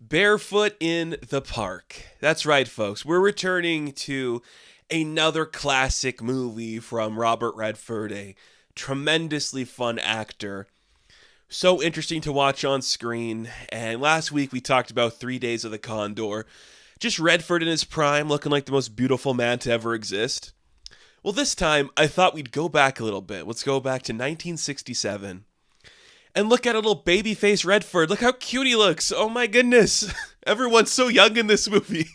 Barefoot in the Park. That's right, folks. We're returning to another classic movie from Robert Redford, a tremendously fun actor. So interesting to watch on screen. And last week we talked about 3 Days of the Condor. Just Redford in his prime, looking like the most beautiful man to ever exist. Well, this time I thought we'd go back a little bit. Let's go back to 1967. And look at a little baby-faced Redford. Look how cute he looks. Oh my goodness. Everyone's so young in this movie.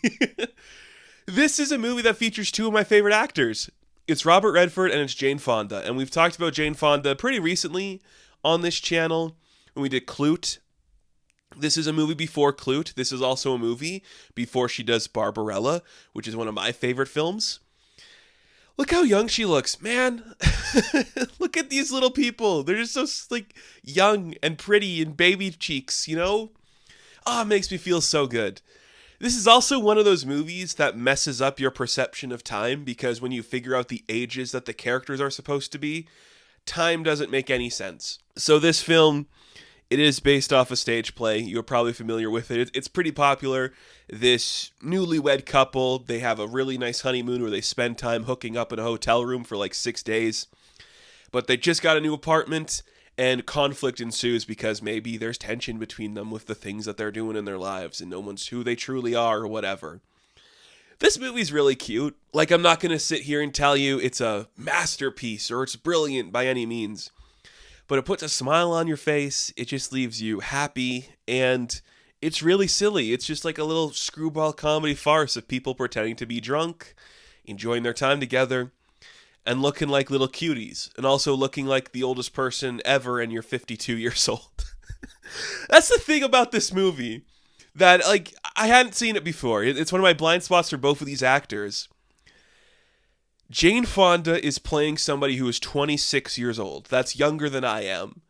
This is a movie that features two of my favorite actors. It's Robert Redford and it's Jane Fonda. And we've talked about Jane Fonda pretty recently on this channel when we did Clute. This is a movie before Clute. This is also a movie before she does Barbarella, which is one of my favorite films. Look how young she looks, man. Look at these little people. They're just so like young and pretty and baby cheeks, you know? Oh, it makes me feel so good. This is also one of those movies that messes up your perception of time because when you figure out the ages that the characters are supposed to be, time doesn't make any sense. So this film, it is based off a stage play. You're probably familiar with it. It's pretty popular. This newlywed couple, they have a really nice honeymoon where they spend time hooking up in a hotel room for like 6 days. But they just got a new apartment and conflict ensues because maybe there's tension between them with the things that they're doing in their lives and no one's who they truly are or whatever. This movie's really cute. Like, I'm not going to sit here and tell you it's a masterpiece or it's brilliant by any means. But it puts a smile on your face, it just leaves you happy, and it's really silly. It's just like a little screwball comedy farce of people pretending to be drunk, enjoying their time together, and looking like little cuties, and also looking like the oldest person ever and you're 52 years old. That's the thing about this movie, that like I hadn't seen it before. It's one of my blind spots for both of these actors. Jane Fonda is playing somebody who is 26 years old. That's younger than I am.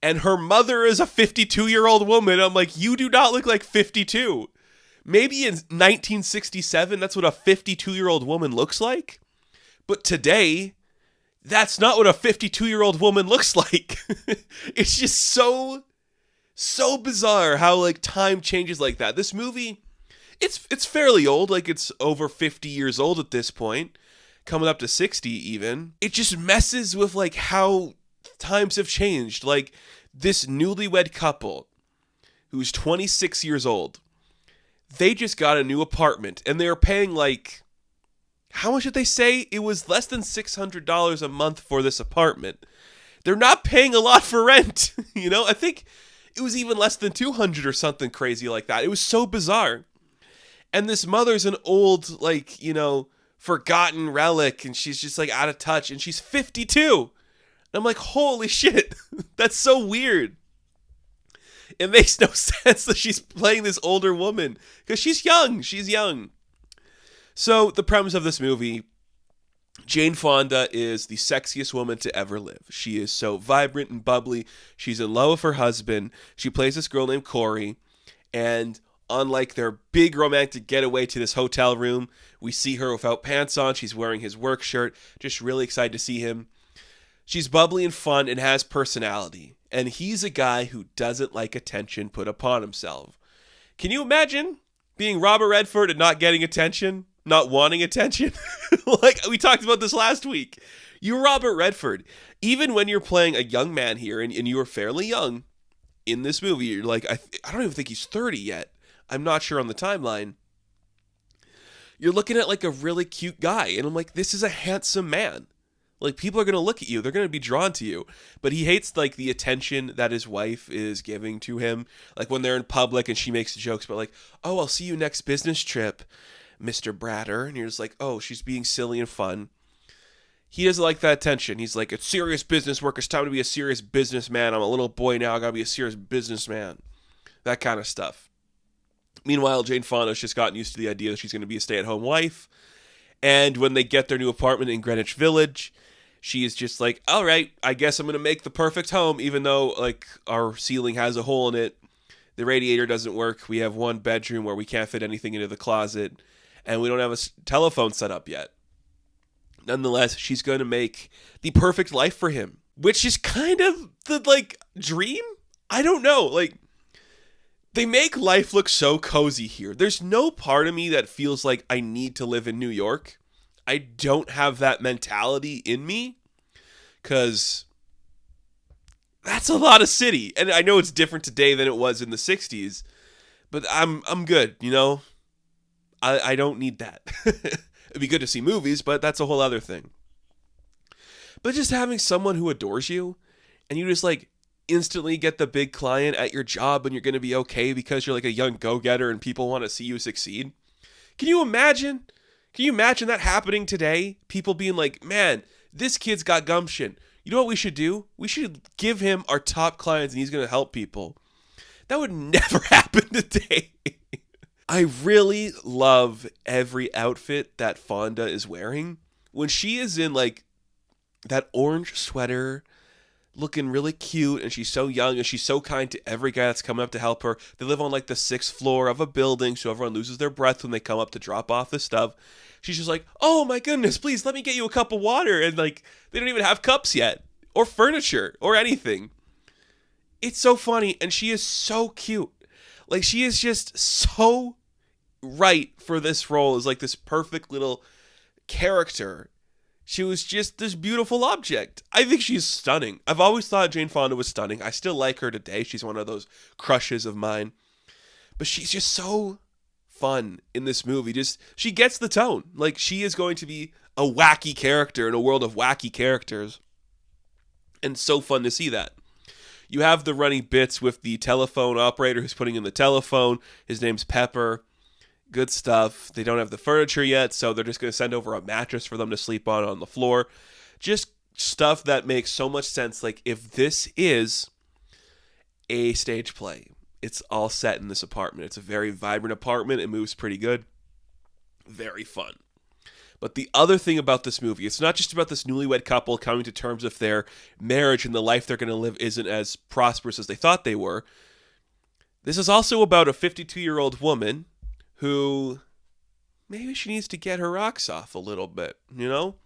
And her mother is a 52-year-old woman. I'm like, you do not look like 52. Maybe in 1967, that's what a 52-year-old woman looks like. But today, that's not what a 52-year-old woman looks like. It's just so bizarre how like time changes like that. This movie, it's fairly old. Like it's over 50 years old at this point. Coming up to 60 even. It just messes with like how times have changed. Like this newlywed couple who's 26 years old, they just got a new apartment and they're paying like, how much did they say? It was less than $600 a month for this apartment. They're not paying a lot for rent. You know, I think it was even less than 200 or something crazy like that. It was so bizarre. And this mother's an old, like, you know, forgotten relic, and she's just like out of touch, and she's 52. And I'm like, holy shit, that's so weird. It makes no sense that she's playing this older woman because she's young. So the premise of this movie, Jane Fonda is the sexiest woman to ever live. She is so vibrant and bubbly. She's in love with her husband. She plays this girl named Corey, and unlike their big romantic getaway to this hotel room, we see her without pants on. She's wearing his work shirt. Just really excited to see him. She's bubbly and fun and has personality. And he's a guy who doesn't like attention put upon himself. Can you imagine being Robert Redford and not getting attention? Not wanting attention? Like, we talked about this last week. You're Robert Redford. Even when you're playing a young man here, and you are fairly young in this movie, you're like, I don't even think he's 30 yet. I'm not sure on the timeline. You're looking at like a really cute guy. And I'm like, this is a handsome man. Like people are going to look at you. They're going to be drawn to you. But he hates like the attention that his wife is giving to him. Like when they're in public and she makes jokes about like, oh, I'll see you next business trip, Mr. Bratter. And you're just like, oh, she's being silly and fun. He doesn't like that attention. He's like, it's serious business work. It's time to be a serious businessman. I'm a little boy now. I got to be a serious businessman. That kind of stuff. Meanwhile, Jane Fonda's just gotten used to the idea that she's going to be a stay-at-home wife. And when they get their new apartment in Greenwich Village, she is just like, all right, I guess I'm going to make the perfect home, even though like our ceiling has a hole in it. The radiator doesn't work. We have one bedroom where we can't fit anything into the closet. And we don't have a telephone set up yet. Nonetheless, she's going to make the perfect life for him, which is kind of the like dream. I don't know. Like They make life look so cozy here. There's no part of me that feels like I need to live in New York. I don't have that mentality in me because that's a lot of city. And I know it's different today than it was in the 60s, but I'm good, you know? I don't need that. It'd be good to see movies, but that's a whole other thing. But just having someone who adores you and you just like instantly get the big client at your job and you're going to be okay because you're like a young go-getter and people want to see you succeed. Can you imagine? Can you imagine that happening today? People being like, man, this kid's got gumption. You know what we should do? We should give him our top clients and he's going to help people. That would never happen today. I really love every outfit that Fonda is wearing. When she is in like that orange sweater, looking really cute, and she's so young and she's so kind to every guy that's coming up to help her. They live on like the 6th floor of a building, so everyone loses their breath when they come up to drop off the stuff. She's just like, oh my goodness, please let me get you a cup of water. And like, they don't even have cups yet, or furniture, or anything. It's so funny, and she is so cute. Like, she is just so right for this role as like this perfect little character. She was just this beautiful object. I think she's stunning. I've always thought Jane Fonda was stunning. I still like her today. She's one of those crushes of mine. But she's just so fun in this movie. Just, she gets the tone. Like, she is going to be a wacky character in a world of wacky characters. And so fun to see that. You have the running bits with the telephone operator who's putting in the telephone. His name's Pepper. Good stuff. They don't have the furniture yet, so they're just going to send over a mattress for them to sleep on the floor. Just stuff that makes so much sense. Like, if this is a stage play, it's all set in this apartment. It's a very vibrant apartment. It moves pretty good. Very fun. But the other thing about this movie, it's not just about this newlywed couple coming to terms with their marriage and the life they're going to live isn't as prosperous as they thought they were. This is also about a 52-year-old woman who maybe she needs to get her rocks off a little bit, you know?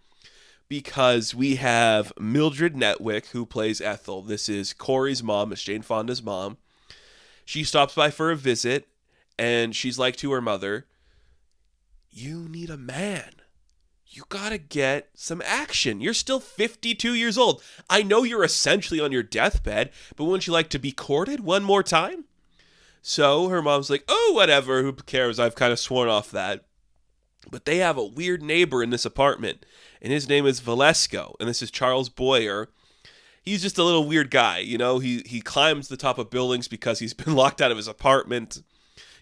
Because we have Mildred Netwick, who plays Ethel. This is Corey's mom. It's Jane Fonda's mom. She stops by for a visit, and she's like to her mother, you need a man. You gotta get some action. You're still 52 years old. I know you're essentially on your deathbed, but wouldn't you like to be courted one more time? So her mom's like, oh, whatever, who cares? I've kind of sworn off that. But they have a weird neighbor in this apartment, and his name is Valesco, and this is Charles Boyer. He's just a little weird guy, you know? He climbs the top of buildings because he's been locked out of his apartment.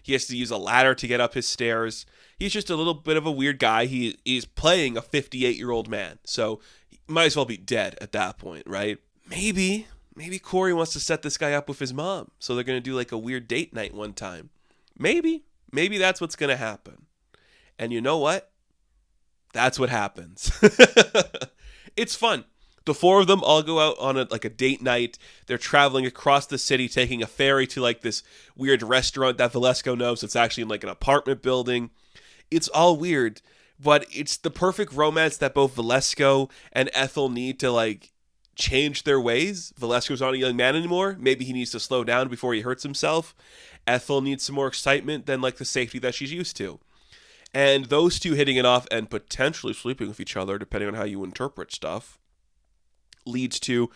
He has to use a ladder to get up his stairs. He's just a little bit of a weird guy. He's playing a 58-year-old man, so he might as well be dead at that point, right? Maybe Corey wants to set this guy up with his mom, so they're going to do like a weird date night one time. Maybe that's what's going to happen. And you know what? That's what happens. It's fun. The four of them all go out on a date night. They're traveling across the city, taking a ferry to like this weird restaurant that Valesco knows. It's actually in like an apartment building. It's all weird, but it's the perfect romance that both Valesco and Ethel need to like change their ways. Valesco's not a young man anymore. Maybe he needs to slow down before he hurts himself. Ethel needs some more excitement than like the safety that she's used to. And those two hitting it off and potentially sleeping with each other, depending on how you interpret stuff, leads to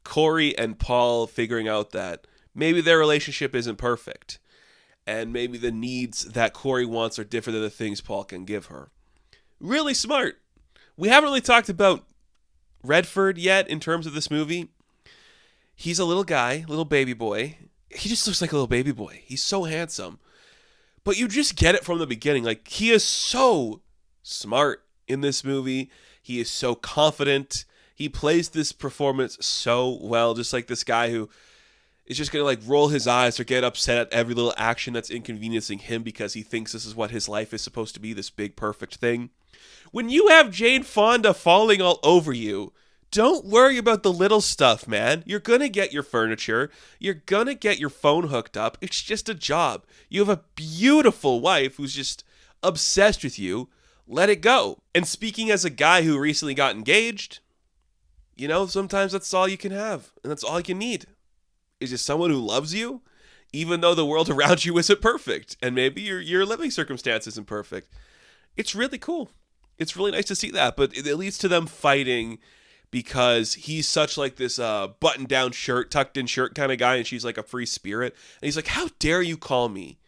Corey and Paul figuring out that maybe their relationship isn't perfect. And maybe the needs that Corey wants are different than the things Paul can give her. Really smart. We haven't really talked about Redford yet in terms of this movie. He's a little guy, little baby boy. He just looks like a little baby boy. He's so handsome. But you just get it from the beginning. Like, he is so smart in this movie. He is so confident. He plays this performance so well. Just like this guy who is just going to like roll his eyes or get upset at every little action that's inconveniencing him because he thinks this is what his life is supposed to be, this big perfect thing. When you have Jane Fonda falling all over you, don't worry about the little stuff, man. You're going to get your furniture. You're going to get your phone hooked up. It's just a job. You have a beautiful wife who's just obsessed with you. Let it go. And speaking as a guy who recently got engaged, you know, sometimes that's all you can have. And that's all you need. Is just someone who loves you. even though the world around you isn't perfect, and maybe your living circumstance isn't perfect. It's really cool. It's really nice to see that, but it leads to them fighting because he's such like this button-down shirt, tucked-in shirt kind of guy, and she's like a free spirit. And he's like, how dare you call me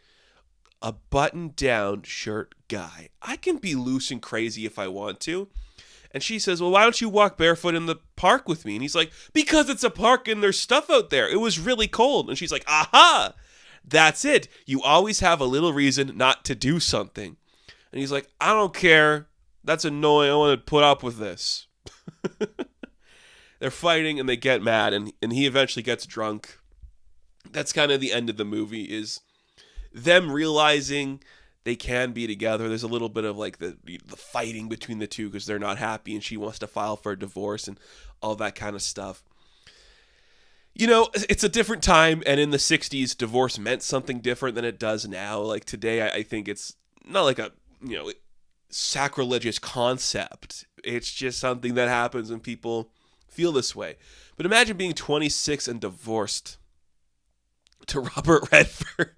a button-down shirt guy? I can be loose and crazy if I want to. And she says, well, why don't you walk barefoot in the park with me? And he's like, because it's a park and there's stuff out there. It was really cold. And she's like, aha, that's it. You always have a little reason not to do something. And he's like, I don't care. That's annoying. I want to put up with this. They're fighting and they get mad, and he eventually gets drunk. That's kind of the end of the movie, is them realizing they can be together. There's a little bit of like the fighting between the two because they're not happy, and she wants to file for a divorce and all that kind of stuff. You know, it's a different time, and in the 60s, divorce meant something different than it does now. Like today, I think it's not like a, sacrilegious concept. It's just something that happens when people feel this way. But imagine being 26 and divorced to Robert Redford.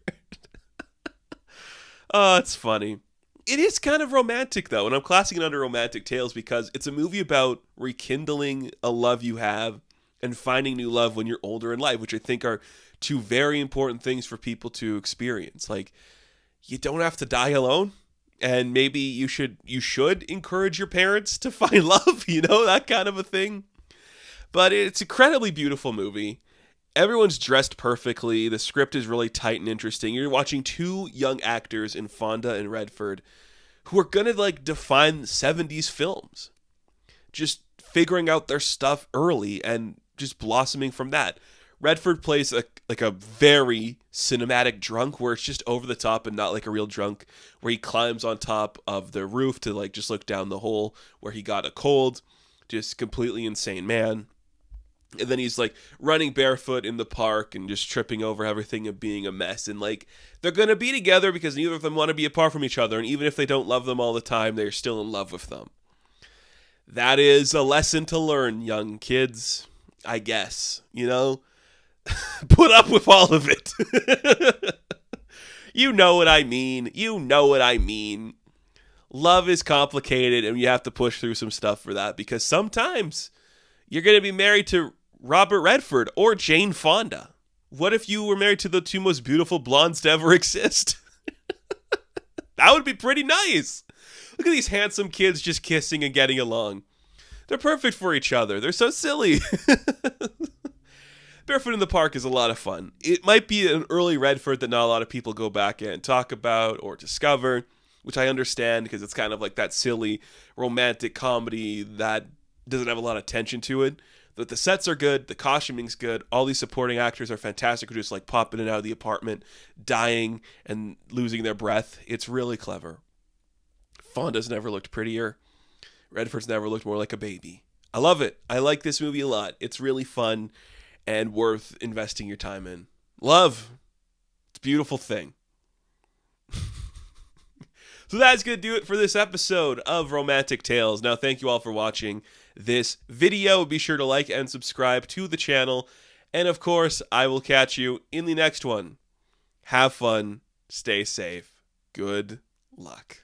Oh, it's funny. It is kind of romantic, though, and I'm classing it under romantic tales because it's a movie about rekindling a love you have and finding new love when you're older in life, which I think are two very important things for people to experience. Like, you don't have to die alone, and maybe you should encourage your parents to find love, that kind of a thing. But it's an incredibly beautiful movie. Everyone's dressed perfectly. The script is really tight and interesting. You're watching two young actors in Fonda and Redford who are going to define 70s films. Just figuring out their stuff early and just blossoming from that. Redford plays a very cinematic drunk where it's just over the top and not like a real drunk, where he climbs on top of the roof to just look down the hole where he got a cold. Just completely insane man. And then he's running barefoot in the park and just tripping over everything and being a mess. And they're going to be together because neither of them want to be apart from each other. And even if they don't love them all the time, they're still in love with them. That is a lesson to learn, young kids, I guess, Put up with all of it. You know what I mean. Love is complicated and you have to push through some stuff for that, because sometimes you're going to be married to Robert Redford or Jane Fonda. What if you were married to the two most beautiful blondes to ever exist? That would be pretty nice. Look at these handsome kids just kissing and getting along. They're perfect for each other. They're so silly. Barefoot in the Park is a lot of fun. It might be an early Redford that not a lot of people go back and talk about or discover, which I understand because it's kind of like that silly romantic comedy that doesn't have a lot of tension to it. But the sets are good, the costuming's good, all these supporting actors are fantastic who just pop in and out of the apartment, dying and losing their breath. It's really clever. Fonda's never looked prettier. Redford's never looked more like a baby. I love it. I like this movie a lot. It's really fun and worth investing your time in. Love. It's a beautiful thing. So that's going to do it for this episode of Romantic Tales. Now, thank you all for watching this video. Be sure to like and subscribe to the channel. And of course, I will catch you in the next one. Have fun. Stay safe. Good luck.